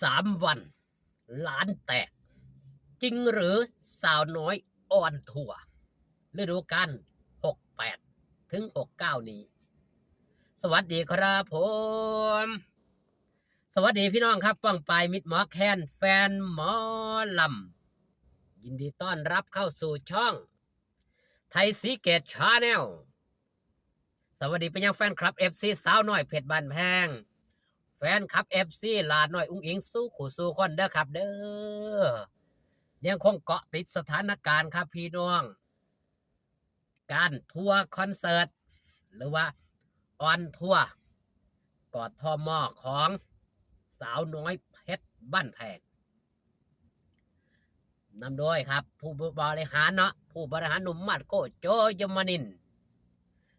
3 วันล้านแตกจริงหรือสาวน้อยออนทัวร์ฤดูกาล68ถึง69นี้สวัสดีครับผมสวัสดีพี่น้องครับป้องปายมิตรหมอแคนแฟนหมอลำยินดีต้อนรับเข้าสู่ช่องไทยสีเกตชาแนลสวัสดีไปยังแฟนคลับ FC สาวน้อยเพชรบ้านแพงแฟนคลับ FC ลาดน้อยอุ้งอิงสู้ขู่สู้คนเด้อครับเด้อยังคงเกาะติดสถานการณ์ครับพี่น้องการทัวร์คอนเสิร์ตหรือว่าออนทัวร์กอดทมของสาวน้อยเพชรบ้านแพงนำโดยครับผู้บริหารผู้บริหารหนุ่มมาดโกโจยมนิน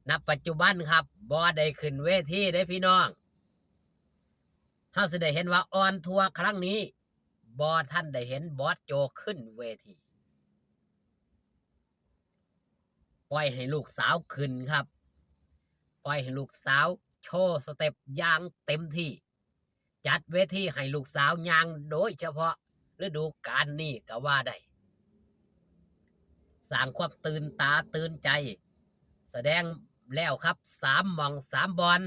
ณปัจจุบันครับบ่ได้ขึ้นเวทีได้พี่น้องเฮาสิได้เห็นว่าออนทัวร์ครั้งนี้บ่ท่านได้เห็นบอสโจขึ้นเวทีปล่อยให้ลูกสาวขึ้นครับปล่อยให้ลูกสาวโชว์สเต็ปอย่างเต็มที่จัดเวทีให้ลูกสาวย่างโดยเฉพาะฤดูกาลนี้ก็ว่าได้สร้างความตื่นตาตื่นใจแสดงแล้วครับ3 หม่อง 3 บอล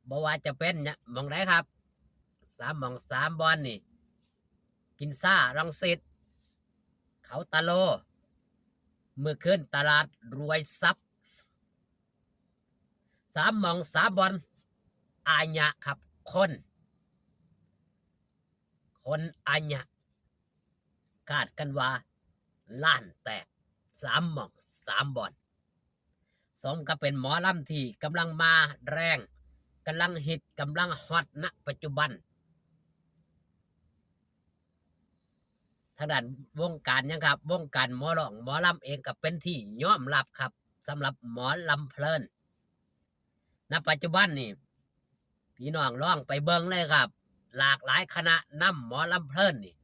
บ่ว่าจะเป็นเนี่ยหม่องไหนครับ3 หม่อง 3 บอลนี่กินซ่ารังสิตเขาตะโลเมื่อคืนตลาดรวยทรัพย์3 หม่อง 3 บอลอาญะครับคนอาญะคาดกันว่าล้านแตก3 หม่อง 3 บอลสมกับเป็นหมอลำที่กำลังมาแรงกำลังฮิตกำลังฮอตณปัจจุบันทางด้านวงการยังครับวงการหมอร้องหมอลำเองก็เป็นที่ยอมรับครับสำหรับหมอลำเพลินณปัจจุบันนี่พี่น้องร้องไปเบิ่งเลยครับหลากหลายคณะนำหมอลำเพลินนี่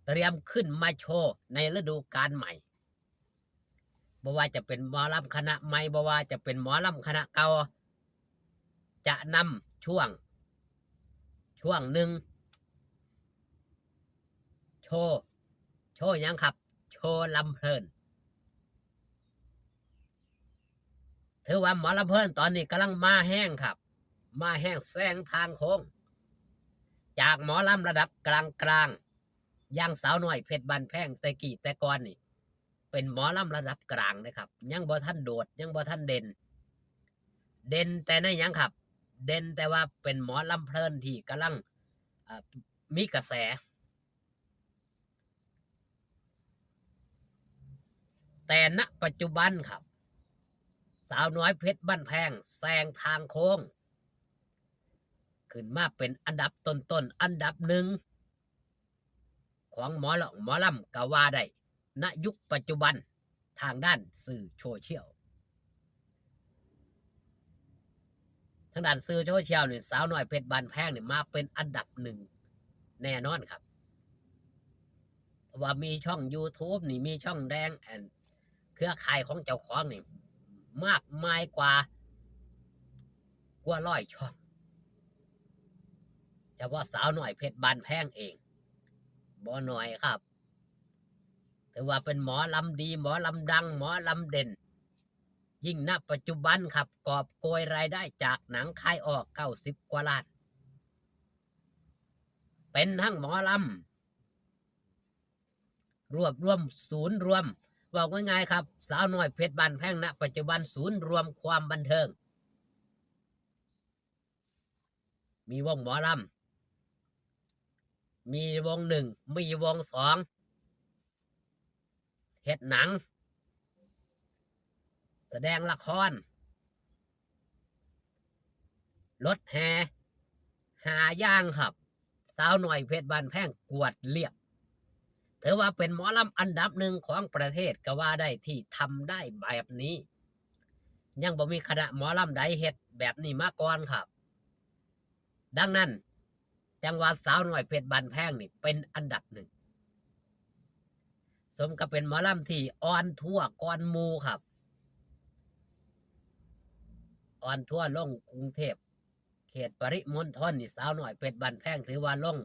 เตรียมขึ้นมาโชว์ในฤดูกาลใหม่บ่ว่าจะเป็นหมอลำคณะใหม่บ่ว่าจะเป็นหมอลำคณะเก่าจะนำช่วงหนึ่งโชว์ยังครับโชว์ลำเพลินถือว่าหมอลำเพลินตอนนี้กำลังมาแห้งครับมาแห้งแซงทางโค้งจากหมอลำระดับกลางยังสาวน้อยเพชรบ้านแพงแต่กี้แต่ก่อนนี่เป็นหมอลำระดับกลางนะครับยังบ่ท่านโดดยังบ่ท่านเด่นแต่ในยังครับเด่นแต่ว่าเป็นหมอลำเพลินที่กำลังมีกระแสแต่ณปัจจุบันครับสาวน้อยเพชรบ้านแพงแซงทางโค้งขึ้นมาเป็นอันดับต้นอันดับหนึ่งของหมอลำก็ว่าได้ณยุคปัจจุบันทางด้านสื่อโซเชียลทางด้านสื่อโซเชียลนี่สาวน้อยเพชรบ้านแพงนี่มาเป็นอันดับหนึ่งแน่นอนครับเพราะว่ามีช่อง YouTube นี่มีช่องแดงเครือข่ายของเจ้าของนี่มากมายกว่า100 ช่องเฉพาะสาวน้อยเพชรบ้านแพงเองบ่น้อยครับถือว่าเป็นหมอลำดีหมอลำดังหมอลำเด่นยิ่งณปัจจุบันครับกอบโกยรายได้จากหนังขายออก90 กว่าล้านเป็นทั้งหมอลำรวบรวมศูนย์รวมบอกง่ายๆครับสาวน้อยเพชรบ้านแพงณปัจจุบันศูนย์รวมความบันเทิงมีวงหมอลำมีวง1มีวง2เฮ็ดหนังแสดงละครรถแห่หาย่างครับสาวหน่อยเพชรบ้านแพงกวดเรียบถือว่าเป็นหมอลำอันดับหนึ่งของประเทศก็ว่าได้ที่ทำได้แบบนี้ยังบ่มีคณะหมอลำใดเฮ็ดแบบนี้มาก่อนครับดังนั้นจังหวัดสาวหน่อยเพชรบ้านแพงนี่เป็นอันดับหนึ่งสมกับเป็นหมอลำที่ออนทั่วก่อนหมู่ครับออนทั่วลงกรุงเทพ เขตปริมณฑลนี่สาวน้อยเพชรบ้านแพงถือว่าลง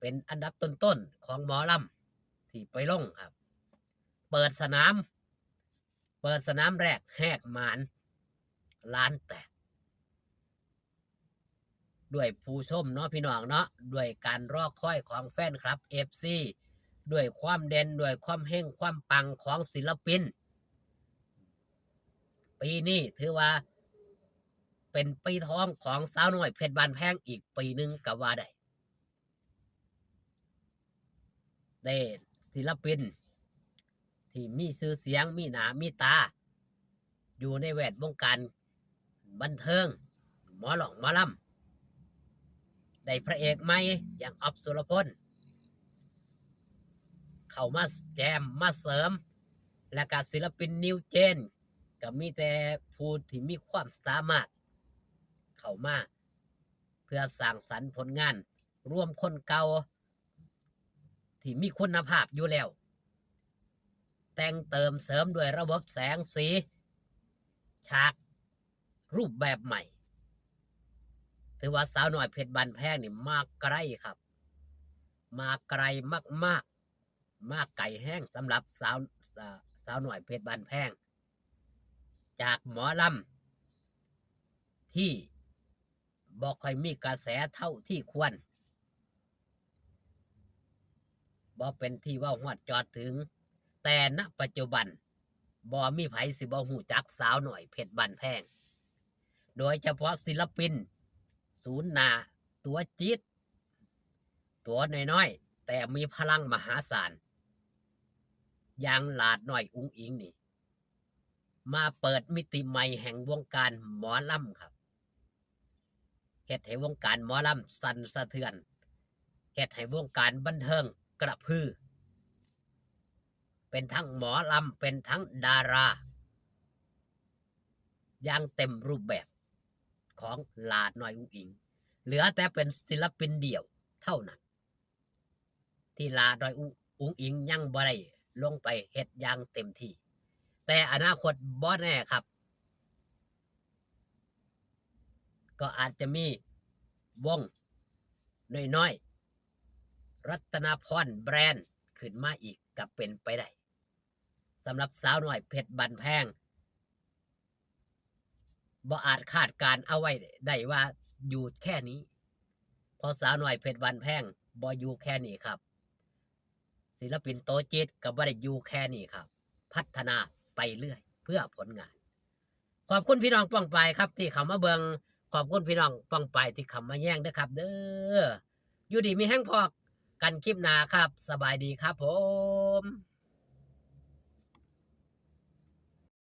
เป็นอันดับต้นๆของหมอลำที่ไปลงครับเปิดสนามแรกแหกหมานล้านแตกด้วยผู้ชมเนาะพี่น้องเนาะด้วยการรอคอยของแฟนคลับ FC ด้วยความเด่นด้วยความเฮงความปังของศิลปินปีนี้ถือว่าเป็นปีทองของสาวน้อยเพชรบ้านแพงอีกปีหนึ่งก็ว่าได้ศิลปินที่มีชื่อเสียงมีหน้ามีตาอยู่ในแวดวงการบันเทิงหมอลำได้พระเอกใหม่อย่างอ๊อฟสุรพลเข้ามาแจมมาเสริมและก็ศิลปินนิวเจนก็มีแต่ผู้ที่มีความสามารถเข้ามาเพื่อสร้างสรรค์ผลงานร่วมคนเก่าที่มีคุณภาพอยู่แล้วแต่งเติมเสริมด้วยระบบแสงสีฉากรูปแบบใหม่ถือว่าสาวน้อยเพชรบ้านแพงนี่มาไกลครับมาไกลมากมาไกลแห้งสำหรับสาวน้อยเพชรบ้านแพงจากหมอลำที่บ่ค่อยมีกระแสเท่าที่ควรบ่เป็นที่ว่าฮอดจอดถึงแต่ณปัจจุบันบ่มีไผสิบ่ฮู้จักสาวน้อยเพชรบ้านแพงโดยเฉพาะศิลปินศูนย์หน้าตัวจี๊ดตัวน้อยๆแต่มีพลังมหาศาลอย่างหลาดน้อยอุ๋งอิงนี่มาเปิดมิติใหม่แห่งวงการหมอลำครับเฮ็ดให้วงการหมอลำสั่นสะเทือนเฮ็ดให้วงการบันเทิงกระพือเป็นทั้งหมอลำเป็นทั้งดาราอย่างเต็มรูปแบบของหลาดน้อยอุ๋งอิงเหลือแต่เป็นศิลปินเดี่ยวเท่านั้นที่หลาดน้อยอุ๋งอิงยังบ่ได้ลงไปเฮ็ดอย่างเต็มที่แต่อนาคตบ่แน่ครับก็อาจจะมีวงน้อยๆรัตนพรแบรนด์ขึ้นมาอีกก็เป็นไปได้สำหรับสาวน้อยเพชรบ้านแพงบ่อาจคาดการเอาไว้ได้ว่าอยู่แค่นี้เพราะสาวน้อยเพชรบ้านแพงบ่อยู่แค่นี้ครับศิลปินโตจิตก็บ่ได้อยู่แค่นี้ครับพัฒนาไปเรื่อยเพื่อผลงานขอบคุณพี่น้องป้องปายครับที่เข้ามาเบิ่งขอบคุณพี่น้องป้องปายที่เข้ามาแย่งเด้อครับเด้ออยู่ดีมีแห้งพอกกันคลิปหน้าครับสบายดีครับผม